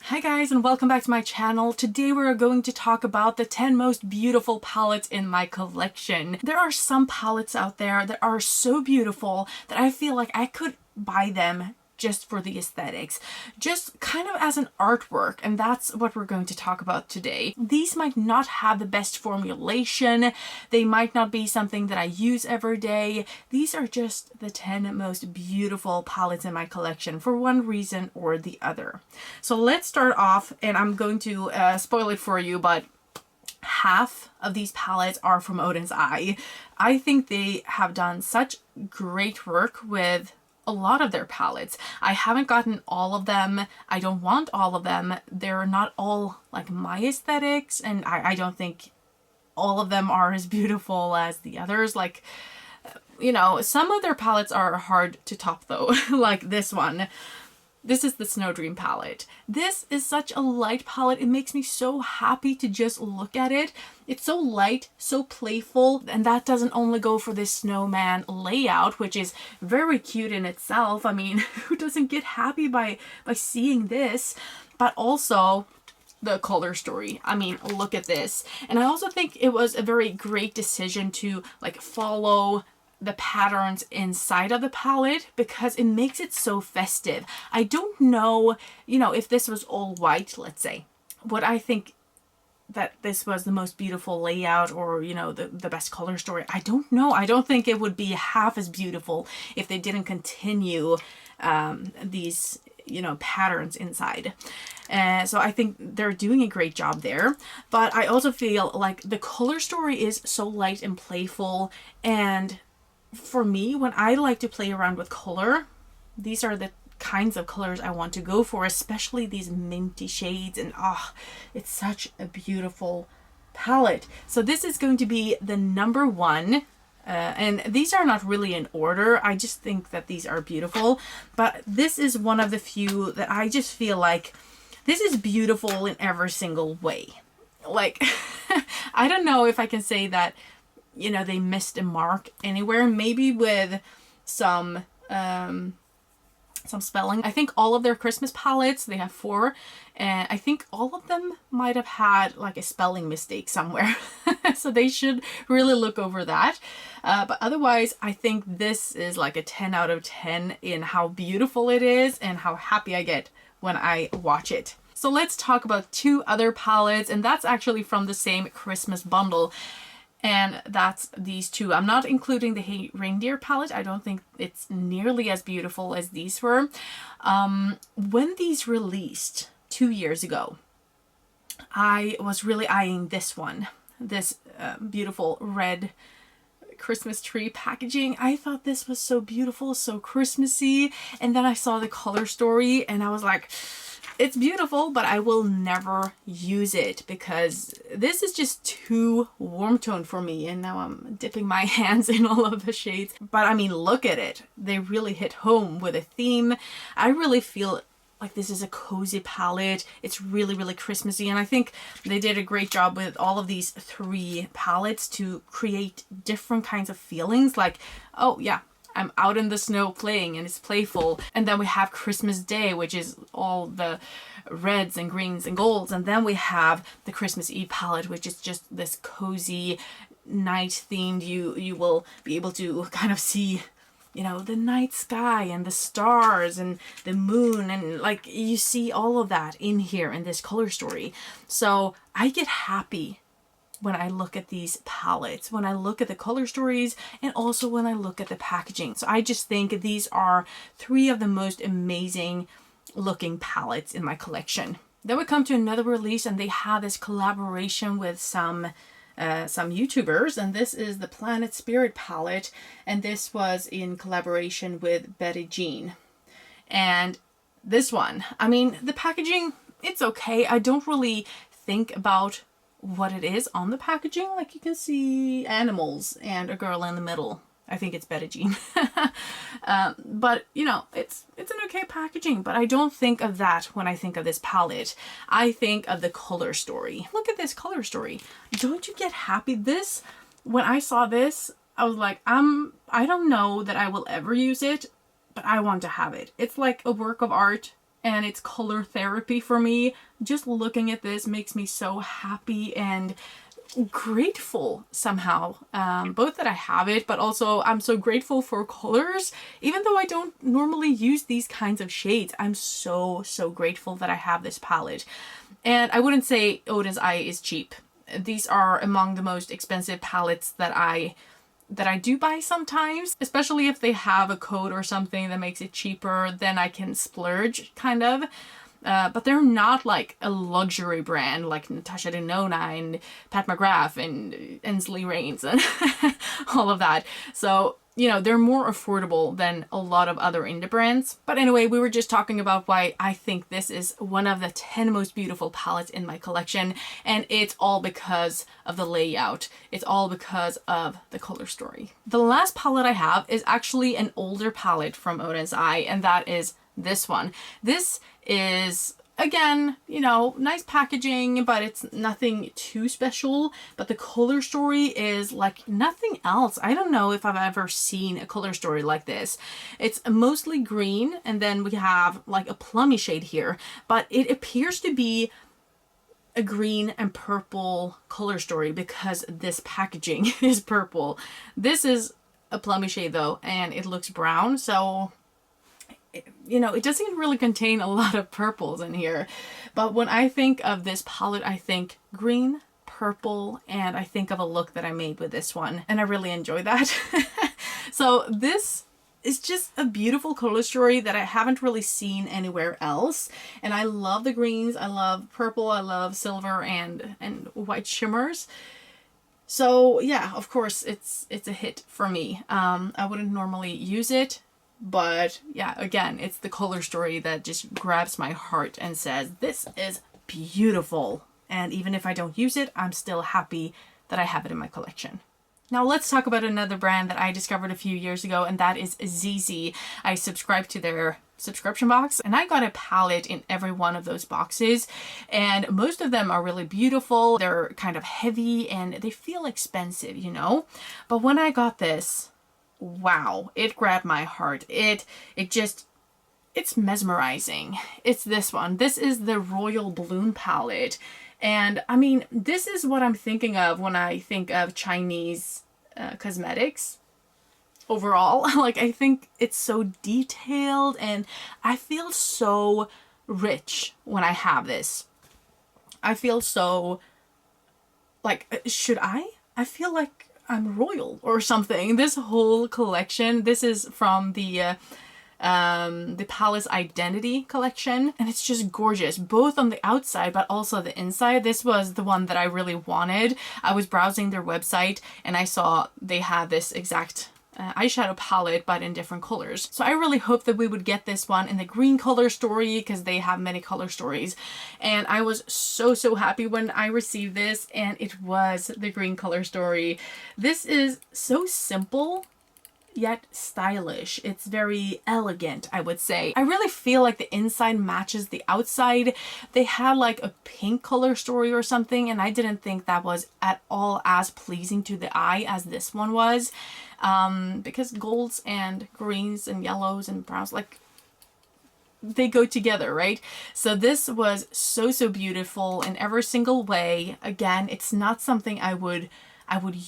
Hi guys, and welcome back to my channel. Today we're going to talk about the 10 most beautiful palettes in my collection. There are some palettes out there that are so beautiful that I feel like I could buy them just for the aesthetics, just kind of as an artwork, and that's what we're going to talk about today. These might not have the best formulation, they might not be something that I use every day. These are just the 10 most beautiful palettes in my collection for one reason or the other. So let's start off, and I'm going to spoil it for you, but half of these palettes are from Odin's Eye. I think they have done such great work with a lot of their palettes. I haven't gotten all of them. I don't want all of them. They're not all like my aesthetics, and I don't think all of them are as beautiful as the others. Like, you know, some of their palettes are hard to top though, like this one. This is the Snow Dream palette. This is such a light palette. It makes me so happy to just look at it. It's so light, so playful, and that doesn't only go for this snowman layout, which is very cute in itself. I mean, who doesn't get happy by seeing this? But also the color story. I mean, look at this. And I also think it was a very great decision to like follow the patterns inside of the palette because it makes it so festive. I don't know, you know, if this was all white, let's say, would I think that this was the most beautiful layout or, you know, the best color story? I don't know. I don't think it would be half as beautiful if they didn't continue these, you know, patterns inside. So I think they're doing a great job there. But I also feel like the color story is so light and playful, and for me, when I like to play around with color, these are the kinds of colors I want to go for, especially these minty shades, and it's such a beautiful palette. So this is going to be the number one, and these are not really in order. I just think that these are beautiful, but this is one of the few that I just feel like this is beautiful in every single way. Like, I don't know if I can say that, you know, they missed a mark anywhere. Maybe with some spelling. I think all of their Christmas palettes, they have 4, and I think all of them might have had like a spelling mistake somewhere. So they should really look over that. But otherwise, I think this is like a 10 out of 10 in how beautiful it is and how happy I get when I watch it. So let's talk about 2 other palettes, and that's actually from the same Christmas bundle. And that's these 2. I'm not including the reindeer palette. I don't think it's nearly as beautiful as these were. When these released 2 years ago, I was really eyeing this one. This beautiful red Christmas tree packaging. I thought this was so beautiful, so Christmassy. And then I saw the color story and I was like, it's beautiful, but I will never use it because this is just too warm tone for me. And now I'm dipping my hands in all of the shades. But I mean, look at it. They really hit home with a theme. I really feel like this is a cozy palette. It's really, really Christmassy. And I think they did a great job with all of these 3 palettes to create different kinds of feelings. Like, oh yeah, I'm out in the snow playing and it's playful. And then we have Christmas Day, which is all the reds and greens and golds. And then we have the Christmas Eve palette, which is just this cozy night themed. You will be able to kind of see, you know, the night sky and the stars and the moon, and like you see all of that in here in this color story. So I get happy when I look at these palettes, when I look at the color stories, and also when I look at the packaging. So I just think these are 3 of the most amazing looking palettes in my collection. Then we come to another release, and they have this collaboration with some YouTubers, and this is the Planet Spirit palette, and this was in collaboration with Betty Jean. And this one, I mean, the packaging, it's okay. I don't really think about what it is on the packaging. Like, you can see animals and a girl in the middle. I think it's Betty Jean. But you know, it's an okay packaging, but I don't think of that when I think of this palette. I think of the color story. Look at this color story. Don't you get happy? This, when I saw this, I was like, I don't know that I will ever use it, but I want to have it. It's like a work of art and it's color therapy for me. Just looking at this makes me so happy and grateful somehow, both that I have it, but also I'm so grateful for colors. Even though I don't normally use these kinds of shades, I'm so grateful that I have this palette. And I wouldn't say Odin's Eye is cheap. These are among the most expensive palettes that I do buy sometimes, especially if they have a code or something that makes it cheaper, then I can splurge kind of. But they're not like a luxury brand like Natasha Denona and Pat McGrath and Ensley Reigns and all of that. So, you know, they're more affordable than a lot of other indie brands. But anyway, we were just talking about why I think this is one of the 10 most beautiful palettes in my collection. And it's all because of the layout. It's all because of the color story. The last palette I have is actually an older palette from Odin's Eye, and that is this one. This is, again, you know, nice packaging, but it's nothing too special. But the color story is like nothing else. I don't know if I've ever seen a color story like this. It's mostly green, and then we have like a plummy shade here, but it appears to be a green and purple color story because this packaging is purple. This is a plummy shade though, and it looks brown, so you know, it doesn't really contain a lot of purples in here. But when I think of this palette, I think green, purple, and I think of a look that I made with this one, and I really enjoy that. So this is just a beautiful color story that I haven't really seen anywhere else. And I love the greens, I love purple, I love silver and white shimmers. So yeah, of course it's a hit for me. I wouldn't normally use it, but yeah, again, it's the color story that just grabs my heart and says, this is beautiful. And even if I don't use it, I'm still happy that I have it in my collection. Now let's talk about another brand that I discovered a few years ago, and that is ZZ. I subscribed to their subscription box, and I got a palette in every one of those boxes, and most of them are really beautiful. They're kind of heavy and they feel expensive, you know? But when I got this, wow, it grabbed my heart. It's mesmerizing. It's this one. This is the Royal Bloom palette. And I mean, this is what I'm thinking of when I think of Chinese cosmetics overall. Like, I think it's so detailed and I feel so rich when I have this. I feel so like, I feel like I'm royal or something. This whole collection, this is from the Palace Identity collection, and it's just gorgeous, both on the outside but also the inside. This was the one that I really wanted. I was browsing their website and I saw they had this exact eyeshadow palette but in different colors. So I really hope that we would get this one in the green color story, because they have many color stories. And I was so happy when I received this and it was the green color story. This is so simple yet stylish. It's very elegant, I would say. I really feel like the inside matches the outside. They had like a pink color story or something, and I didn't think that was at all as pleasing to the eye as this one was. Because golds and greens and yellows and browns, like, they go together, right? So this was so beautiful in every single way. Again, it's not something I would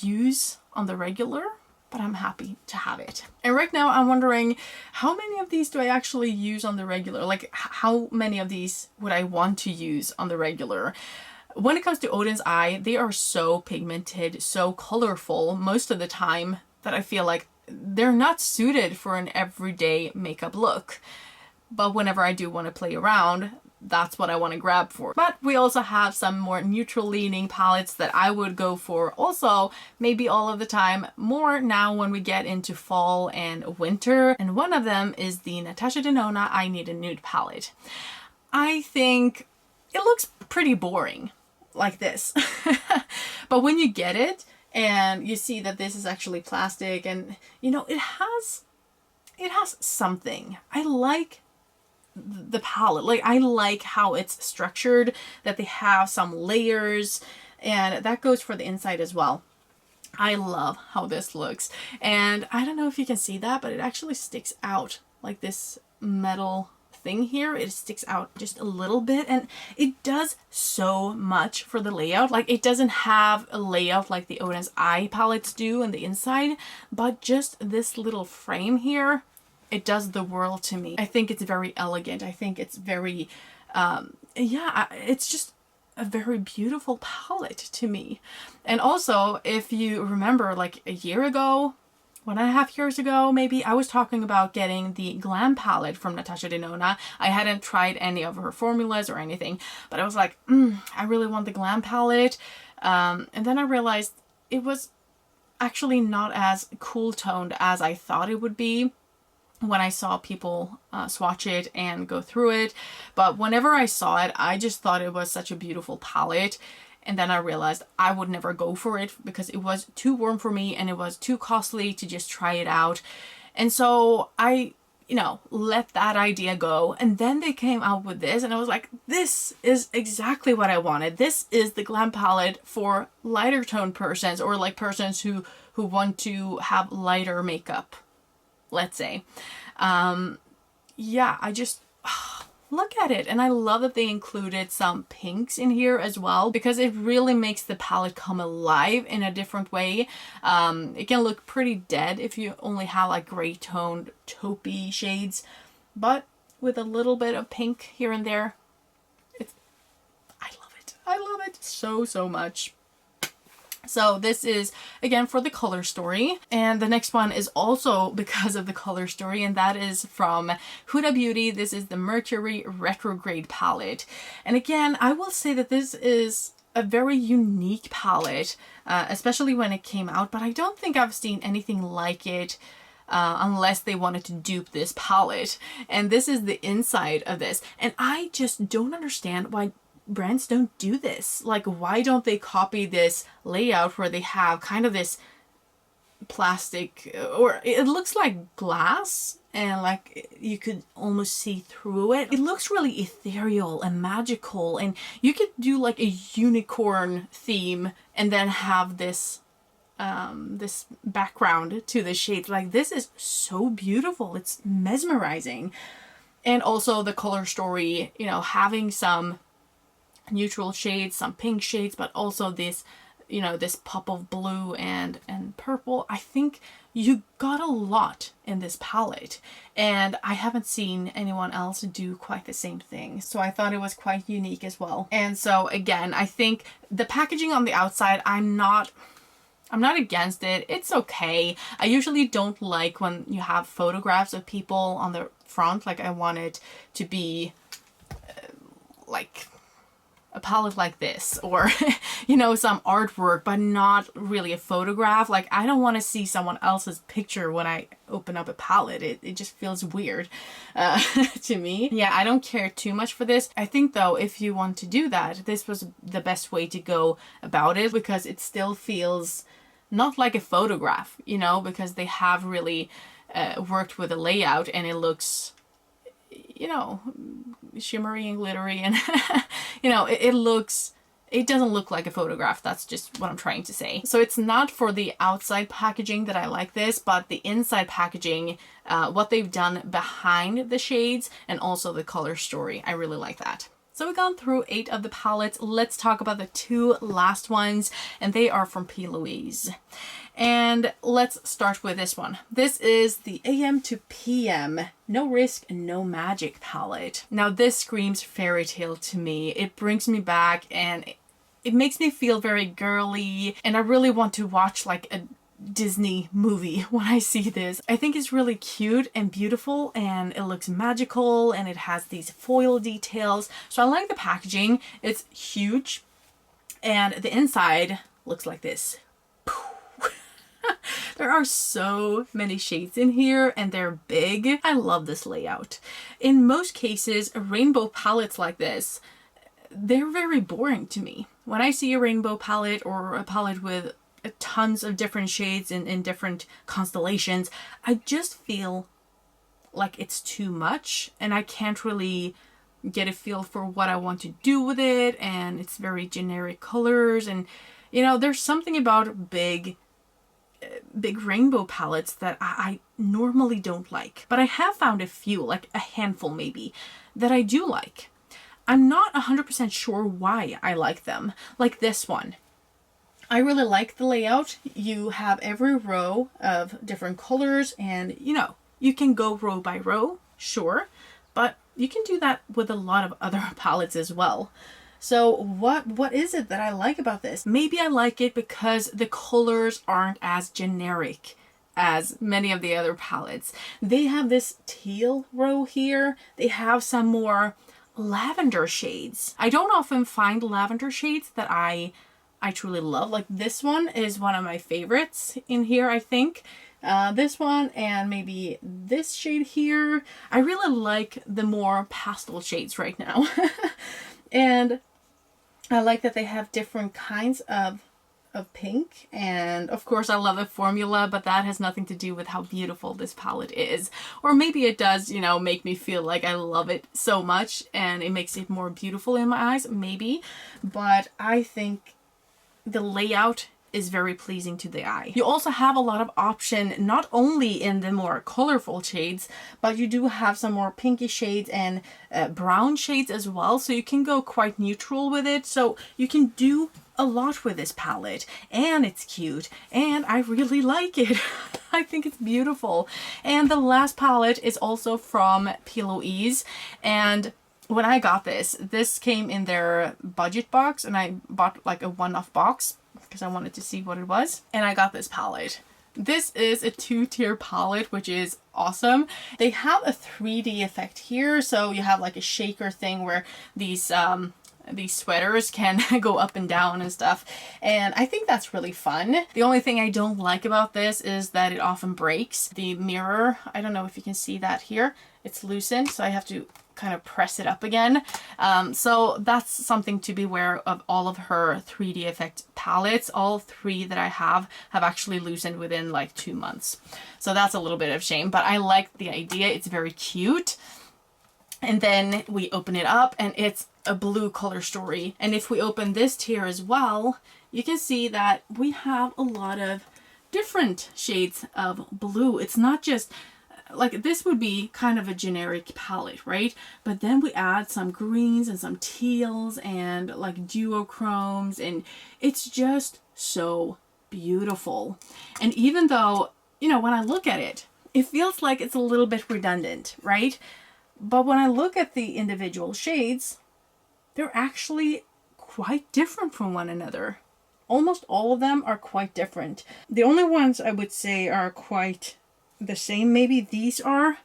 use on the regular, but I'm happy to have it. And right now I'm wondering, how many of these do I actually use on the regular? Like, how many of these would I want to use on the regular? When it comes to Odin's Eye, they are so pigmented, so colorful most of the time, that I feel like they're not suited for an everyday makeup look. But whenever I do want to play around, that's what I want to grab for. But we also have some more neutral leaning palettes that I would go for also, maybe all of the time, more now when we get into fall and winter. And one of them is the Natasha Denona I Need a Nude palette. I think it looks pretty boring like this. But when you get it and you see that this is actually plastic, and you know, it has something. I like the palette. Like, I like how it's structured, that they have some layers, and that goes for the inside as well. I love how this looks, and I don't know if you can see that, but it actually sticks out like this metal thing here. It sticks out just a little bit, and it does so much for the layout. Like, it doesn't have a layout like the Odin's Eye palettes do on the inside, but just this little frame here, it does the world to me. I think it's very elegant. I think it's very, yeah, it's just a very beautiful palette to me. And also, if you remember, like a year ago, 1.5 years ago, maybe, I was talking about getting the Glam palette from Natasha Denona. I hadn't tried any of her formulas or anything, but I was like, I really want the Glam palette. And then I realized it was actually not as cool toned as I thought it would be when I saw people swatch it and go through it. But whenever I saw it, I just thought it was such a beautiful palette. And then I realized I would never go for it because it was too warm for me and it was too costly to just try it out. And so I, you know, let that idea go. And then they came out with this and I was like, this is exactly what I wanted. This is the Glam palette for lighter tone persons, or like persons who want to have lighter makeup, let's say. Yeah, I just... look at it. And I love that they included some pinks in here as well, because it really makes the palette come alive in a different way. It can look pretty dead if you only have like gray toned taupey shades, but with a little bit of pink here and there, I love it. I love it so much. So this is, again, for the color story. And the next one is also because of the color story, and that is from Huda Beauty. This is the Mercury Retrograde palette. And again, I will say that this is a very unique palette, especially when it came out, but I don't think I've seen anything like it unless they wanted to dupe this palette. And this is the inside of this. And I just don't understand why brands don't do this. Like, why don't they copy this layout where they have kind of this plastic, or it looks like glass and like you could almost see through it. It looks really ethereal and magical, and you could do like a unicorn theme and then have this this background to the shades. Like, this is so beautiful. It's mesmerizing. And also the color story, you know, having some neutral shades, some pink shades, but also this, you know, this pop of blue and purple. I think you got a lot in this palette, and I haven't seen anyone else do quite the same thing. So I thought it was quite unique as well. And so again, I think the packaging on the outside, I'm not against it. It's okay. I usually don't like when you have photographs of people on the front. Like, I want it to be like a palette like this, or you know, some artwork, but not really a photograph. Like, I don't want to see someone else's picture when I open up a palette. It just feels weird to me. Yeah, I don't care too much for this. I think though, if you want to do that, this was the best way to go about it, because it still feels not like a photograph, you know, because they have really worked with the layout, and it looks, you know, shimmery and glittery, and you know, it doesn't look like a photograph. That's just what I'm trying to say. So it's not for the outside packaging that I like this, but the inside packaging, what they've done behind the shades and also the color story, I really like that. So we've gone through 8 of the palettes. Let's talk about the 2 last ones, and they are from P. Louise. And let's start with this one. This is the AM to PM No Risk, No Magic palette. Now this screams fairy tale to me. It brings me back, and it makes me feel very girly, and I really want to watch like a Disney movie when I see this. I think it's really cute and beautiful, and it looks magical, and it has these foil details. So I like the packaging. It's huge, and the inside looks like this. There are so many shades in here, and they're big. I love this layout. In most cases, rainbow palettes like this, they're very boring to me. When I see a rainbow palette, or a palette with tons of different shades in different constellations, I just feel like it's too much, and I can't really get a feel for what I want to do with it, and it's very generic colors, and you know, there's something about big big rainbow palettes that I normally don't like. But I have found a few, like a handful maybe, that I do like. I'm not 100% sure why I like them. Like this one. I really like the layout. You have every row of different colors and, you know, you can go row by row, sure, but you can do that with a lot of other palettes as well. So what is it that I like about this? Maybe I like it because the colors aren't as generic as many of the other palettes. They have this teal row here. They have some more lavender shades. I don't often find lavender shades that I truly love. Like this one is one of my favorites in here, I think. This one and maybe this shade here. I really like the more pastel shades right now. And I like that they have different kinds of pink, and of course I love the formula, but that has nothing to do with how beautiful this palette is. Or maybe it does, you know, make me feel like I love it so much and it makes it more beautiful in my eyes, maybe. But I think the layout is very pleasing to the eye. You also have a lot of option, not only in the more colorful shades, but you do have some more pinky shades and brown shades as well. So you can go quite neutral with it. So you can do a lot with this palette, and it's cute, and I really like it. I think it's beautiful. And the last palette is also from Ease, and when I got this came in their budget box, and I bought like a one-off box because I wanted to see what it was, and I got this palette. This is a 2-tier palette, which is awesome. They have a 3D effect here, so you have like a shaker thing where these sweaters can go up and down and stuff, and I think that's really fun. The only thing I don't like about this is that it often breaks. The mirror, I don't know if you can see that here, it's loosened, so I have to kind of press it up again. So that's something to be aware of all of her 3D effect palettes. All 3 that I have actually loosened within like 2 months. So that's a little bit of shame, but I like the idea. It's very cute. And then we open it up and it's a blue color story. And if we open this tier as well, you can see that we have a lot of different shades of blue. It's not just like, this would be kind of a generic palette, right? But then we add some greens and some teals and like duochromes, and it's just so beautiful. And even though, you know, when I look at it, it feels like it's a little bit redundant, right? But when I look at the individual shades, they're actually quite different from one another. Almost all of them are quite different. The only ones I would say are quite the same, maybe these are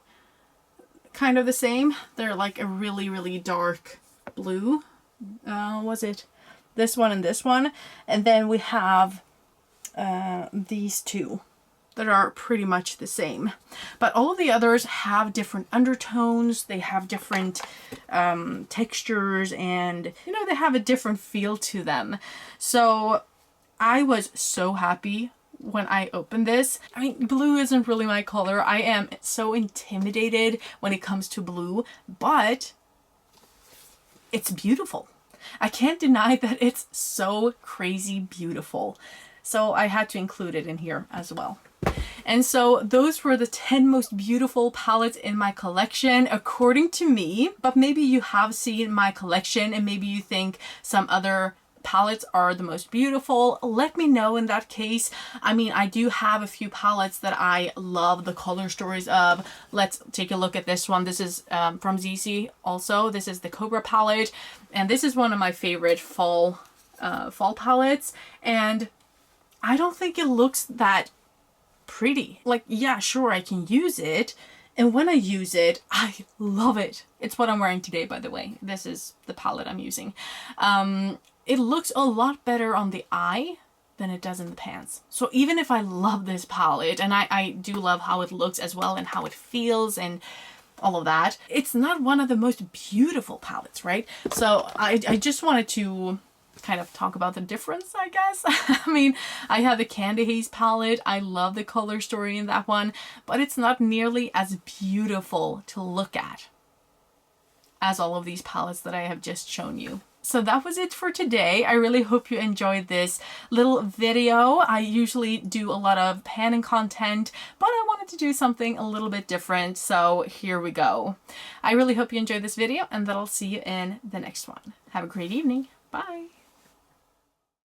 kind of the same. They're like a really, really dark blue. Was it this one and this one? And then we have these two that are pretty much the same. But all of the others have different undertones. They have different textures, and, you know, they have a different feel to them. So I was so happy when I opened this. I mean, blue isn't really my color. I am so intimidated when it comes to blue, but it's beautiful. I can't deny that it's so crazy beautiful. So I had to include it in here as well. And so those were the 10 most beautiful palettes in my collection, according to me. But maybe you have seen my collection and maybe you think some other palettes are the most beautiful. Let me know in that case. I mean, I do have a few palettes that I love the color stories of. Let's take a look at this one. This is from ZC also. This is the Cobra palette, and this is one of my favorite fall palettes, and I don't think it looks that pretty. Like, yeah, sure, I can use it, and when I use it, I love it. It's what I'm wearing today, by the way. This is the palette I'm using. It looks a lot better on the eye than it does in the pants. So even if I love this palette, and I do love how it looks as well and how it feels and all of that, it's not one of the most beautiful palettes, right? So I just wanted to kind of talk about the difference, I guess. I mean, I have the Candy Haze palette. I love the color story in that one, but it's not nearly as beautiful to look at as all of these palettes that I have just shown you. So that was it for today. I really hope you enjoyed this little video. I usually do a lot of panning content, but I wanted to do something a little bit different, so here we go. I really hope you enjoyed this video, and that I'll see you in the next one. Have a great evening. Bye.